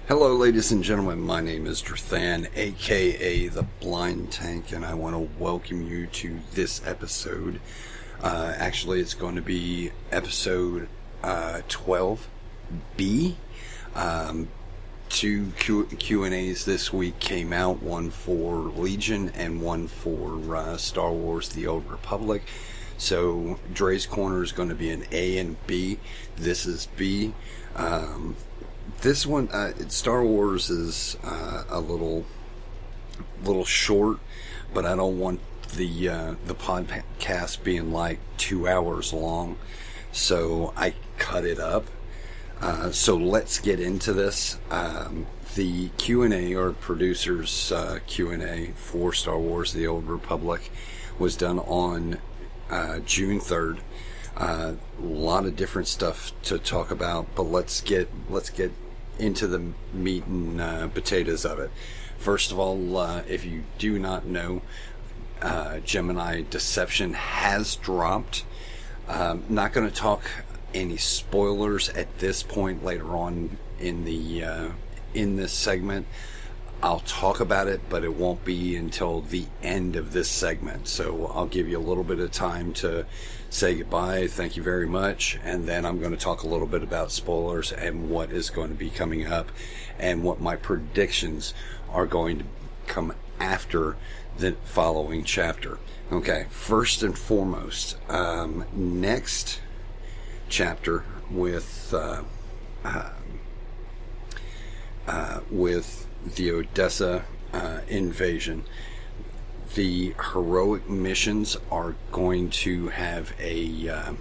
Hello ladies and gentlemen, my name is Drathan, aka The Blind Tank, and I want to welcome you to this episode. Actually, it's going to be episode 12B. Two Q&As this week came out, one for Legion and one for Star Wars The Old Republic. So Dre's Corner is going to be an A and B. This is B. This one, Star Wars is a little short, but I don't want the podcast being like 2 hours long, so I cut it up. So let's get into this. The Q&A, or producers' Q&A for Star Wars The Old Republic, was done on June 3rd. A lot of different stuff to talk about, but let's get into the meat and potatoes of it. First of all, if you do not know, Gemini Deception has dropped. Not going to talk any spoilers at this point. Later on in this segment, I'll talk about it, but it won't be until the end of this segment. So I'll give you a little bit of time to say goodbye, thank you very much, and then I'm going to talk a little bit about spoilers and what is going to be coming up and what my predictions are going to come after the following chapter. Okay, first and foremost, next chapter with the Odessa invasion. The heroic missions are going to have a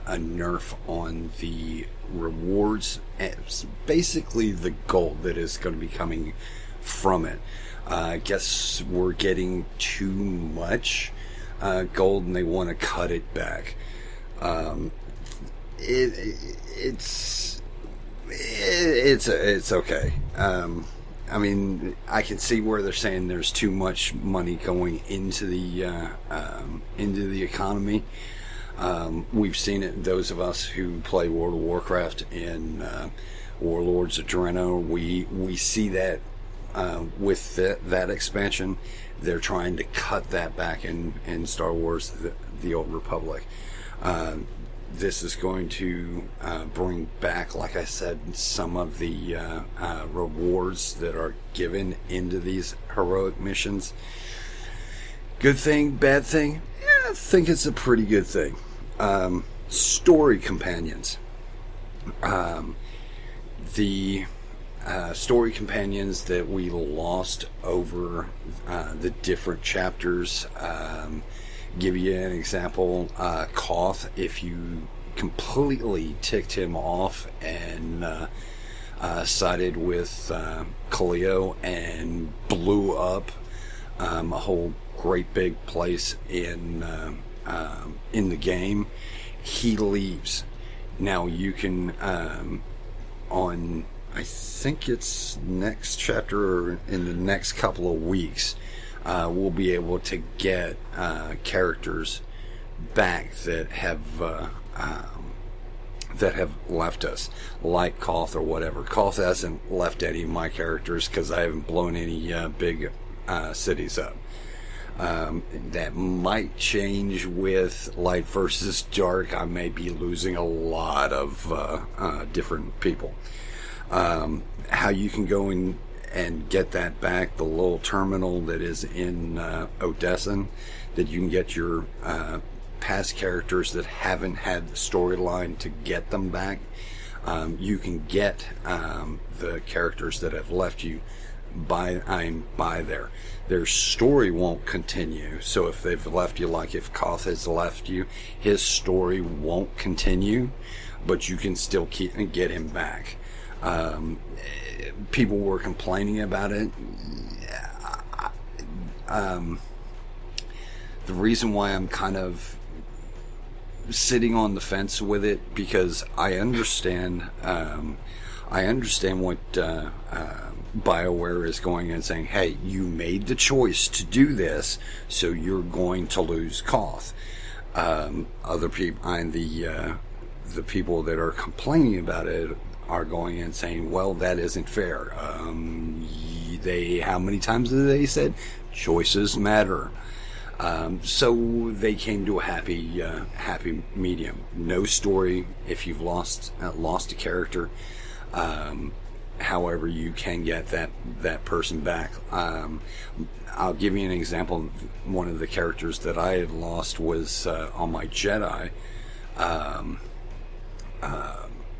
nerf on the rewards. It's basically the gold that is going to be coming from it. I guess we're getting too much gold and they want to cut it back. It's okay. I mean, I can see where they're saying there's too much money going into the economy. We've seen it. Those of us who play World of Warcraft and Warlords of Draenor, we see that with that expansion. They're trying to cut that back in Star Wars: the Old Republic. This is going to bring back, like I said, some of the rewards that are given into these heroic missions. Good thing, bad thing? Yeah, I think it's a pretty good thing. Story companions. The story companions that we lost over the different chapters. Give you an example, Koth, if you completely ticked him off and sided with Kaleo and blew up a whole great big place in the game, he leaves. Now you can, on, I think it's next chapter or in the next couple of weeks, we'll be able to get characters back that have left us, like Koth or whatever. Koth hasn't left any of my characters because I haven't blown any big cities up. That might change with Light versus Dark. I may be losing a lot of different people. How you can go in and get that back, the little terminal that is in Odessa, that you can get your past characters that haven't had the storyline to get them back. You can get the characters that have left you by there. Their story won't continue. So if they've left you, like if Koth has left you, his story won't continue, but you can still get him back. People were complaining about it. The reason why I'm kind of sitting on the fence with it, because I understand what BioWare is going and saying, hey, you made the choice to do this, so you're going to lose Koth. Other people, and the people that are complaining about it are going and saying, well, that isn't fair. How many times have they said choices matter? So they came to a happy medium. No story if you've lost a character. However, you can get that person back. I'll give you an example. One of the characters that I had lost was on my Jedi,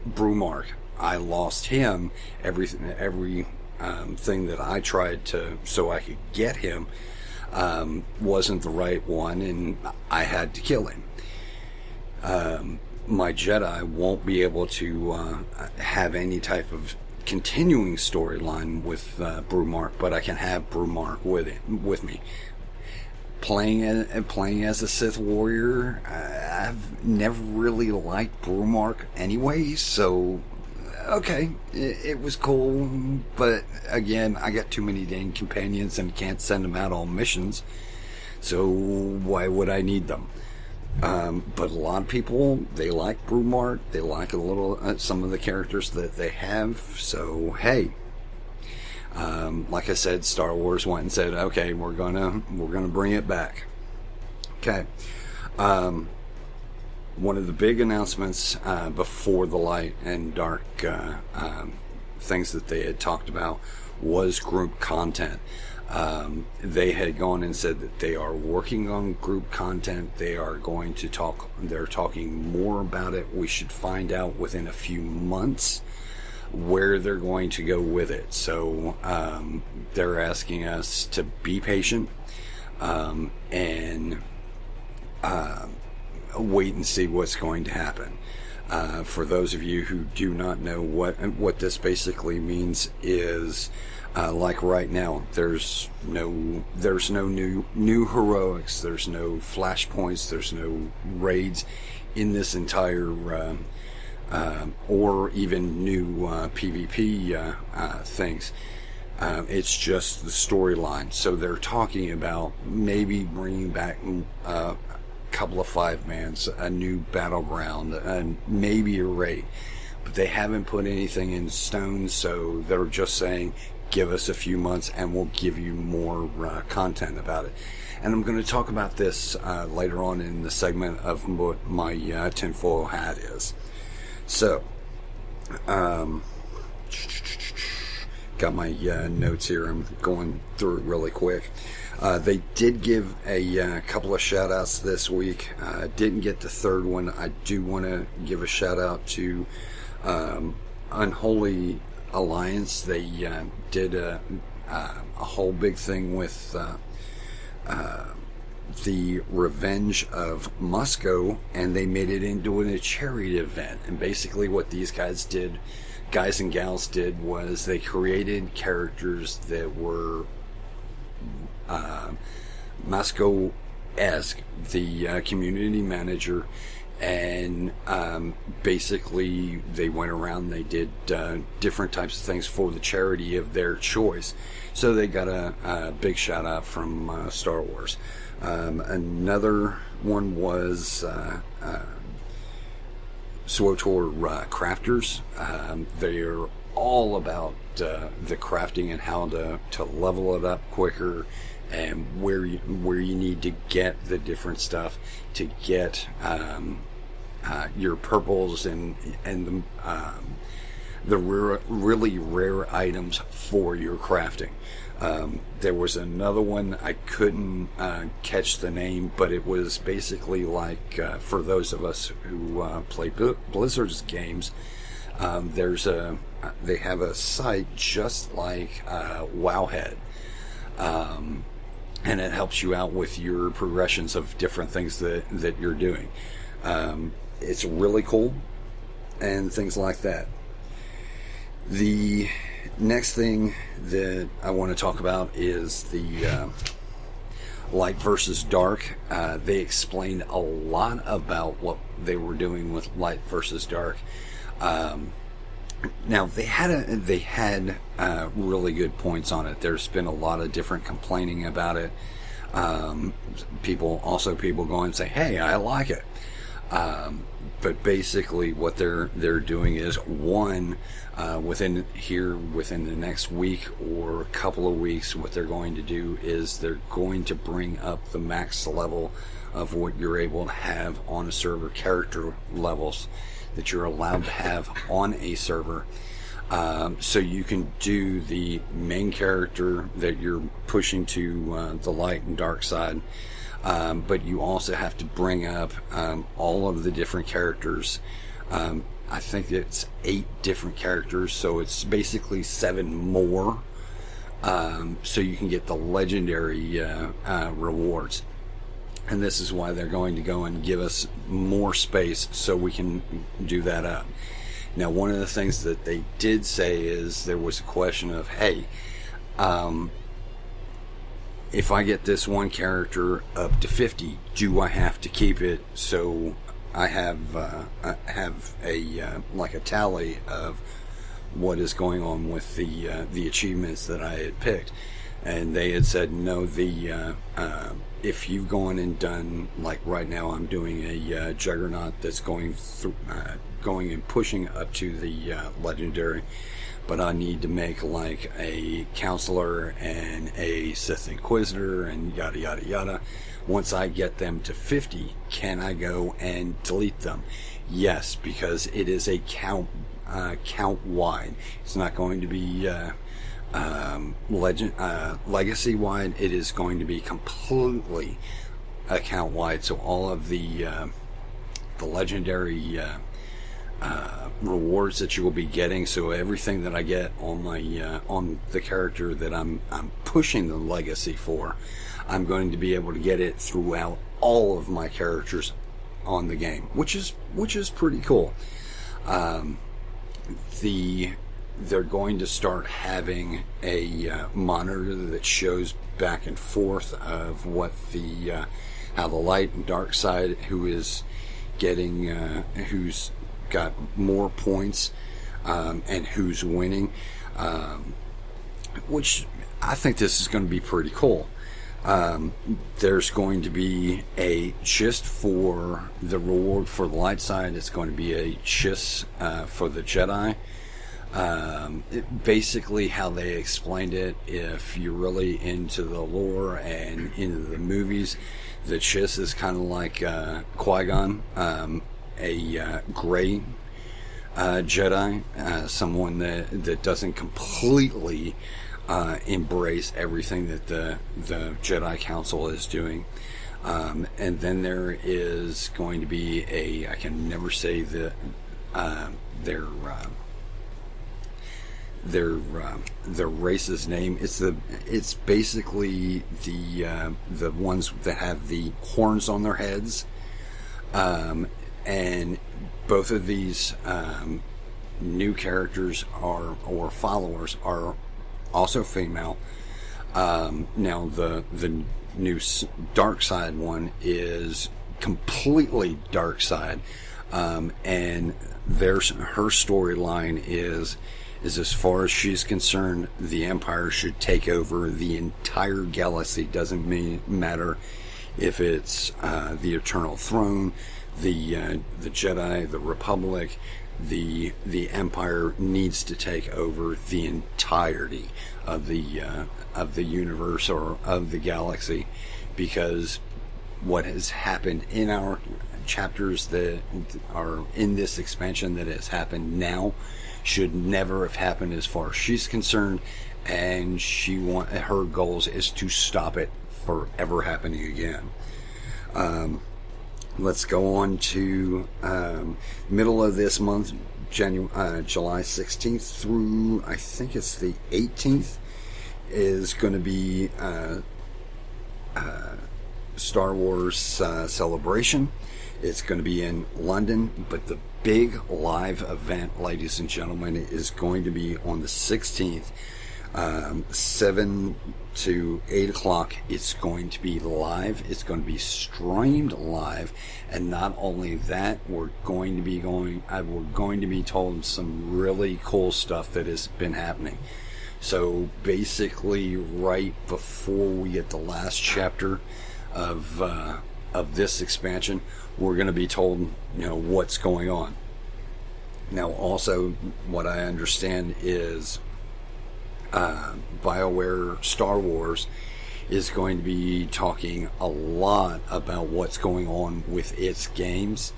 Brewmark. I lost him. Every thing that I tried so I could get him wasn't the right one, and I had to kill him. My Jedi won't be able to have any type of continuing storyline with Brewmark, but I can have Brewmark with me. Playing as a Sith warrior, I've never really liked Brewmark anyway, so okay, it was cool, but again, I got too many dang companions and can't send them out on missions, so why would I need them? But a lot of people, they like Brewmark, they like a little some of the characters that they have, so hey, like I said, Star Wars went and said, okay, we're gonna bring it back. Okay. One of the big announcements before the Light and Dark things that they had talked about was group content. They had gone and said that they are working on group content. They are going to talk. They're talking more about it. We should find out within a few months where they're going to go with it. So they're asking us to be patient and wait and see what's going to happen. For those of you who do not know what this basically means is, like right now, there's no new heroics, there's no flashpoints, there's no raids in this entire or even new PvP things. It's just the storyline. So they're talking about maybe bringing back a couple of 5-mans, a new battleground, and maybe a raid. But they haven't put anything in stone, so they're just saying, give us a few months and we'll give you more content about it. And I'm going to talk about this later on in the segment of what my tinfoil hat is. So, got my notes here. I'm going through it really quick. They did give a couple of shout outs this week. Didn't get the third one. I do want to give a shout out to Unholy Alliance. They did a whole big thing with the Revenge of Musco, and they made it into a charity event. And basically what these guys and gals did, was they created characters that were Musco-esque, the community manager, and basically they went around, they did different types of things for the charity of their choice. So they got a big shout out from Star Wars. Another one was Swtor Crafters. They're all about the crafting and how to level it up quicker, and where you need to get the different stuff to get your purples and the really rare items for your crafting. There was another one, I couldn't catch the name, but it was basically like, for those of us who play Blizzard's games, they have a site just like Wowhead, and it helps you out with your progressions of different things that you're doing. It's really cool, and things like that. The next thing that I want to talk about is the light versus dark. They explained a lot about what they were doing with light versus dark. Now they had really good points on it. There's been a lot of different complaining about it. People going and say, "Hey, I like it." But basically, what they're doing is one, within the next week or a couple of weeks, what they're going to do is they're going to bring up the max level of what you're able to have on a server, character levels that you're allowed to have on a server. So you can do the main character that you're pushing to the light and dark side. But you also have to bring up all of the different characters. I think it's 8 different characters, so it's basically 7 more. So you can get the legendary rewards. And this is why they're going to go and give us more space so we can do that up. Now, one of the things that they did say is there was a question of, hey, if I get this one character up to 50, do I have to keep it so I have a like a tally of what is going on with the achievements that I had picked? And they had said no. If you've gone and done, like right now, I'm doing a Juggernaut that's going and pushing up to the legendary. But I need to make like a counselor and a Sith Inquisitor and yada yada yada. Once I get them to 50, can I go and delete them? Yes, because it is a count wide. It's not going to be legacy wide. It is going to be completely account wide. So all of the legendary rewards that you will be getting, so everything that I get on my on the character that I'm pushing the legacy for, I'm going to be able to get it throughout all of my characters on the game, which is pretty cool. They're going to start having a monitor that shows back and forth of what how the light and dark side, who's got more points, and who's winning, which I think this is going to be pretty cool. There's going to be just for the reward for the light side. It's going to be a chiss for the Jedi. Basically, how they explained it, if you're really into the lore and into the movies, the chiss is kind of like Qui-Gon, a gray Jedi, someone that doesn't completely embrace everything that the Jedi Council is doing. And then there is going to be I can never say their race's name. It's basically the ones that have the horns on their heads, and both of these new characters or followers are also female. Now the new dark side one is completely dark side, and her storyline is as far as she's concerned, the Empire should take over the entire galaxy. Doesn't matter if it's the Eternal Throne, the Jedi, the Republic. The Empire needs to take over the entirety of the universe or of the galaxy, because what has happened in our chapters that are in this expansion that has happened now should never have happened as far as she's concerned, and her goals is to stop it from ever happening again. Let's go on to middle of this month, July 16th through, I think it's the 18th, is going to be Star Wars Celebration. It's going to be in London, but the big live event, ladies and gentlemen, is going to be on the 16th, 7 to 8 o'clock. It's going to be live. It's going to be streamed live, and not only that, we're going to be told some really cool stuff that has been happening. So basically, right before we get the last chapter of this expansion, we're going to be told, what's going on. Now, also, what I understand is BioWare Star Wars is going to be talking a lot about what's going on with its games.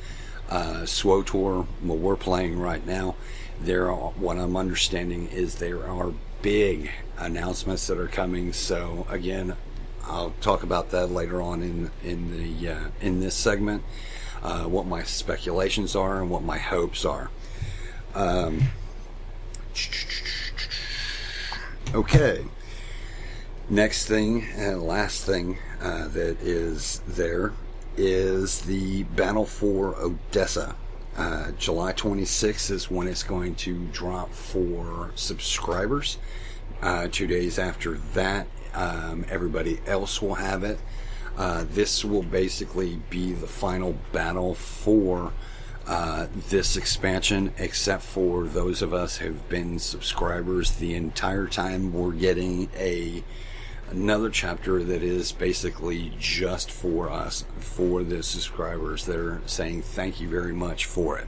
Swtor, what we're playing right now, what I'm understanding is there are big announcements that are coming. So again, I'll talk about that later on in this segment, what my speculations are and what my hopes are. Okay. Next thing and last thing that is there is the Battle for Odessa. July 26th is when it's going to drop for subscribers. 2 days after that, everybody else will have it. This will basically be the final battle for this expansion, except for those of us who've been subscribers the entire time. We're getting another chapter that is basically just for us, for the subscribers. They're saying thank you very much for it.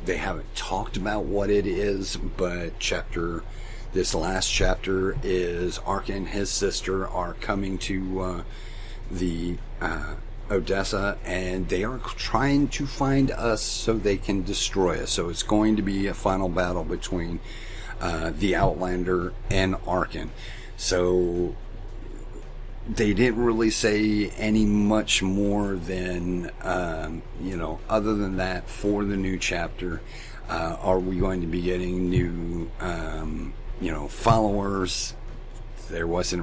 They haven't talked about what it is, but this last chapter is Ark and his sister are coming to the Odessa, and they are trying to find us so they can destroy us. So it's going to be a final battle between the Outlander and Arkin. So they didn't really say any much more than, other than that for the new chapter. Are we going to be getting new, followers? There wasn't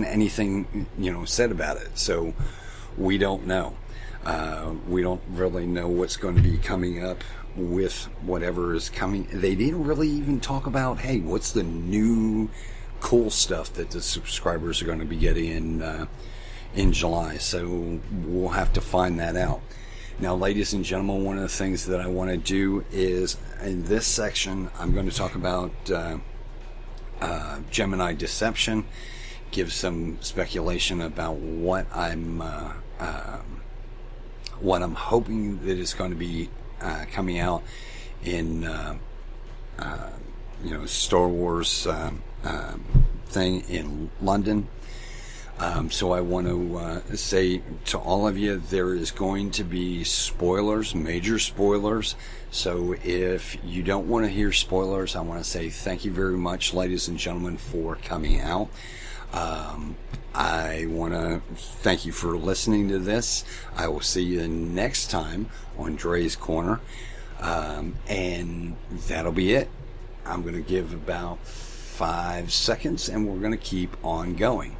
anything, said about it. So we don't know. We don't really know what's going to be coming up with whatever is coming. They didn't really even talk about, hey, what's the new cool stuff that the subscribers are going to be getting in July. So we'll have to find that out. Now, ladies and gentlemen, one of the things that I want to do is, in this section, I'm going to talk about Gemini deception, give some speculation about what I'm hoping that is going to be coming out in Star Wars thing in London. So I want to say to all of you, there is going to be spoilers, major spoilers. So if you don't want to hear spoilers, I want to say thank you very much, ladies and gentlemen, for coming out. I want to thank you for listening to this. I will see you next time on Dre's Corner. And that'll be it. I'm going to give about 5 seconds and we're going to keep on going.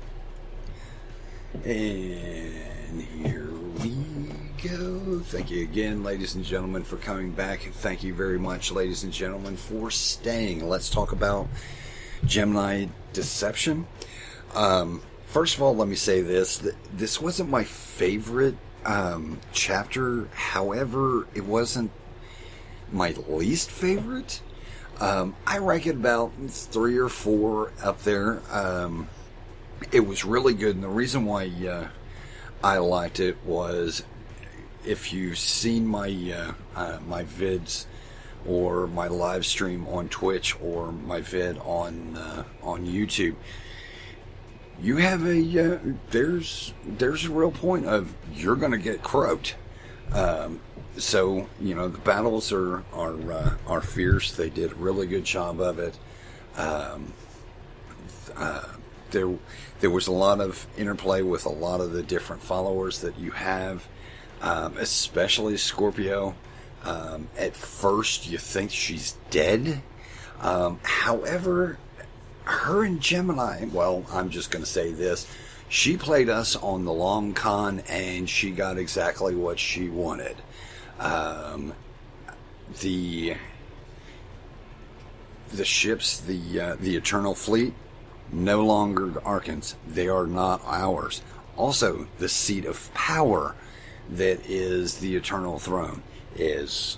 And here we go. Thank you again, ladies and gentlemen, for coming back. And thank you very much, ladies and gentlemen, for staying. Let's talk about Gemini deception. First of all, let me say this. This wasn't my favorite chapter. However, it wasn't my least favorite. I rank it about 3 or 4 up there. It was really good, and the reason why I liked it was, if you've seen my my vids or my live stream on Twitch or my vid on YouTube, you have there's a real point of you're going to get croaked. So the battles are fierce. They did a really good job of it. There was a lot of interplay with a lot of the different followers that you have, especially Scorpio. At first, you think she's dead. However, her and Gemini, well, I'm just going to say this. She played us on the long con, and she got exactly what she wanted. The ships, the Eternal Fleet, no longer Arkans. They are not ours. Also, the seat of power that is the Eternal Throne is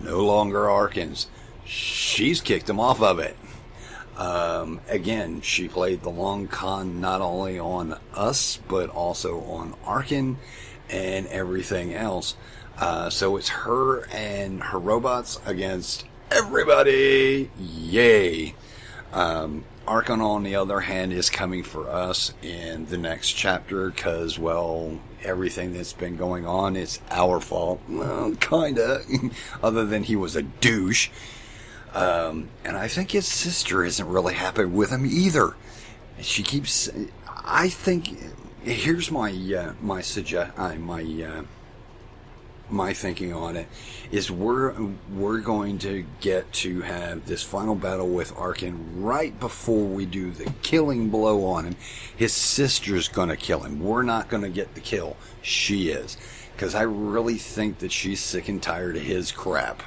no longer Arkans. She's kicked them off of it. Again, she played the long con not only on us, but also on Arkan and everything else. So it's her and her robots against everybody. Yay! Arkan, on the other hand, is coming for us in the next chapter because, well, everything that's been going on is our fault. Well, kinda. Other than he was a douche. And I think his sister isn't really happy with him either. She keeps... I think... Here's my my thinking on it is we're going to get to have this final battle with Arkan right before we do the killing blow on him. His sister's gonna kill him. We're not gonna get the kill. She is. Because I really think that she's sick and tired of his crap.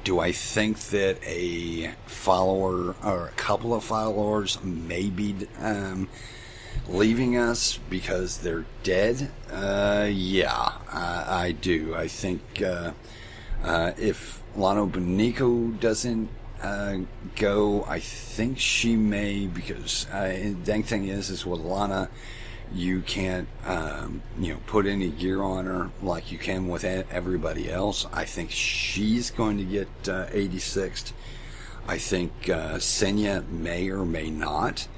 Do I think that a follower or a couple of followers may be leaving us because they're dead? Yeah, I do. I think if Lano Benico doesn't go, I think she may, because the dang thing is with Lana, you can't put any gear on her like you can with everybody else. I think she's going to get 86th. I think Senya may or may not.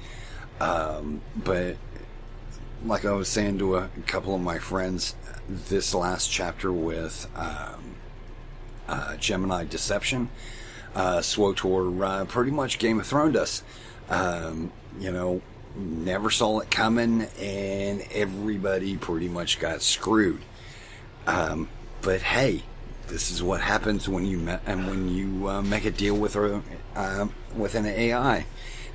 But like I was saying to a couple of my friends, this last chapter with Gemini Deception, Swtor pretty much Game of Thrones us. Never saw it coming, and everybody pretty much got screwed. But hey, this is what happens when you make a deal with an AI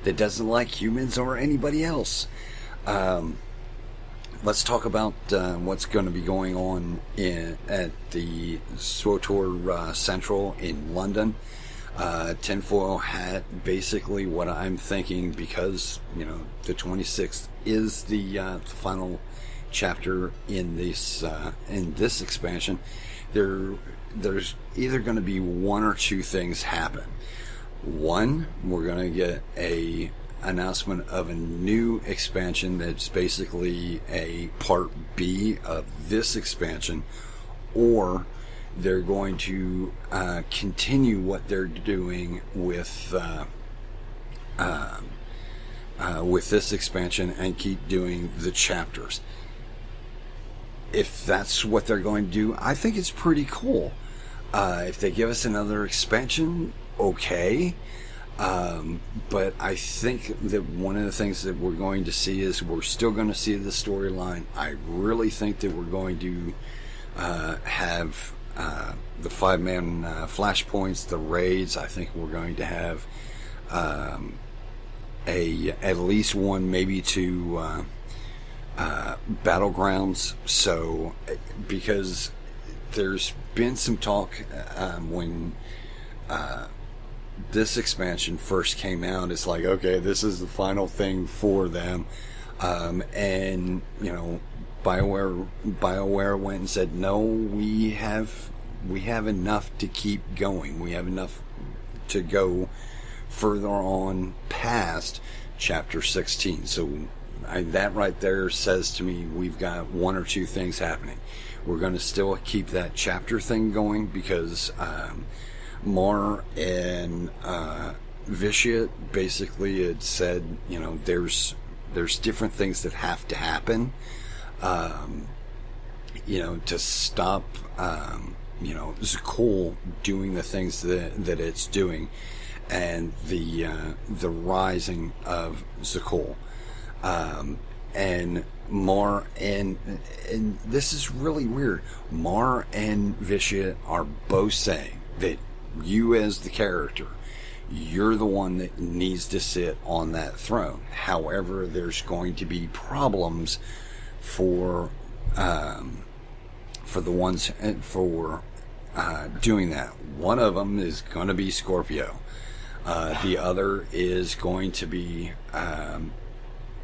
that doesn't like humans or anybody else. Let's talk about what's going to be going on at the Swtor Central in London. Tinfoil hat, basically what I'm thinking, because the 26th is the final chapter in this expansion. There's either going to be one or two things happen. One, we're going to get a announcement of a new expansion that's basically a part B of this expansion, or they're going to continue what they're doing with this expansion and keep doing the chapters. If that's what they're going to do, I think it's pretty cool. If they give us another expansion, okay. But I think that one of the things that we're going to see is we're still going to see the storyline. I really think that we're going to have the 5-man flashpoints, the raids. I think we're going to have at least one, maybe two battlegrounds. So, because there's been some talk when this expansion first came out, it's like, okay, this is the final thing for them, and BioWare went and said, no, we have enough to keep going. We have enough to go further on past chapter 16. So that right there says to me we've got one or two things happening. We're going to still keep that chapter thing going because Mar and Vitiate basically had said, there's different things that have to happen. to stop, Zakul doing the things that it's doing, and the rising of Zakul. And Mar and this is really weird. Mar and Vishya are both saying that you, as the character, you're the one that needs to sit on that throne. However, there's going to be problems for the ones for doing that. One of them is going to be Scorpio. The other is going to be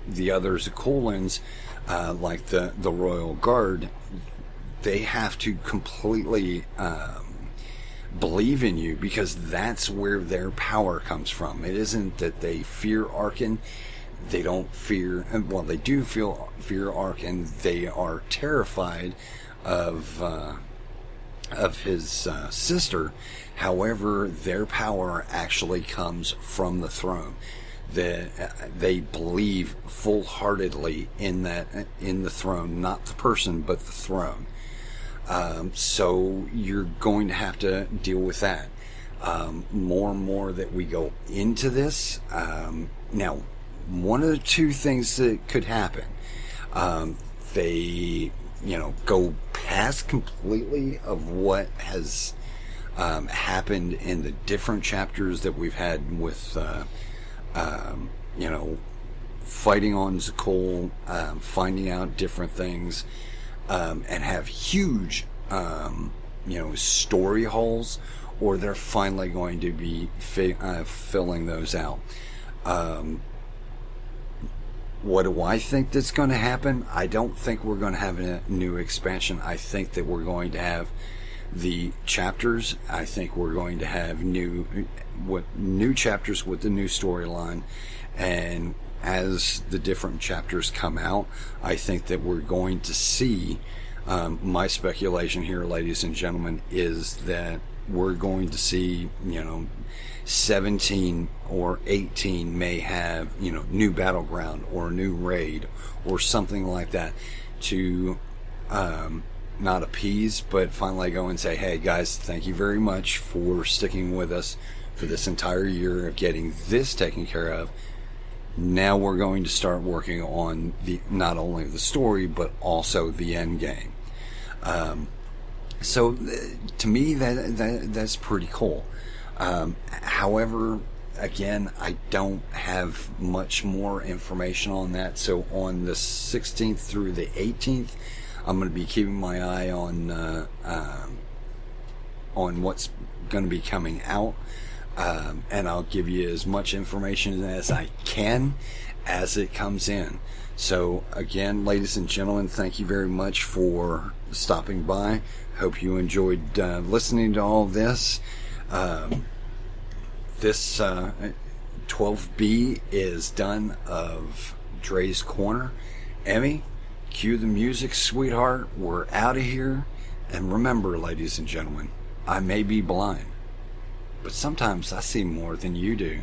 the other Zakulans, like the Royal Guard. They have to completely believe in you, because that's where their power comes from. It isn't that they fear Arkan. They don't fear, well, they do fear Arkan. They are terrified of his sister. However, their power actually comes from the throne. They believe full-heartedly in the throne, not the person, but the throne. So you're going to have to deal with that. More and more that we go into this. Now, one of the two things that could happen, they, go past completely of what has happened in the different chapters that we've had with, fighting on Zakul, finding out different things, and have huge, story holes, or they're finally going to be filling those out. What do I think that's going to happen? I don't think we're going to have a new expansion. I think that we're going to have the chapters. I think we're going to have new chapters with the new storyline, and as the different chapters come out, I think that we're going to see, my speculation here, ladies and gentlemen, is that we're going to see, 17 or 18 may have, new battleground or a new raid or something like that to, not appease, but finally go and say, hey guys, thank you very much for sticking with us for this entire year of getting this taken care of. Now we're going to start working on not only the story, but also the end game. So to me, that's pretty cool. However, again, I don't have much more information on that. So on the 16th through the 18th, I'm going to be keeping my eye on what's going to be coming out. And I'll give you as much information as I can as it comes in. So again, ladies and gentlemen, thank you very much for stopping by. Hope you enjoyed listening to all this. This 12B is done of Dre's Corner. Emmy, cue the music, sweetheart. We're out of here. And remember, ladies and gentlemen, I may be blind, but sometimes I see more than you do.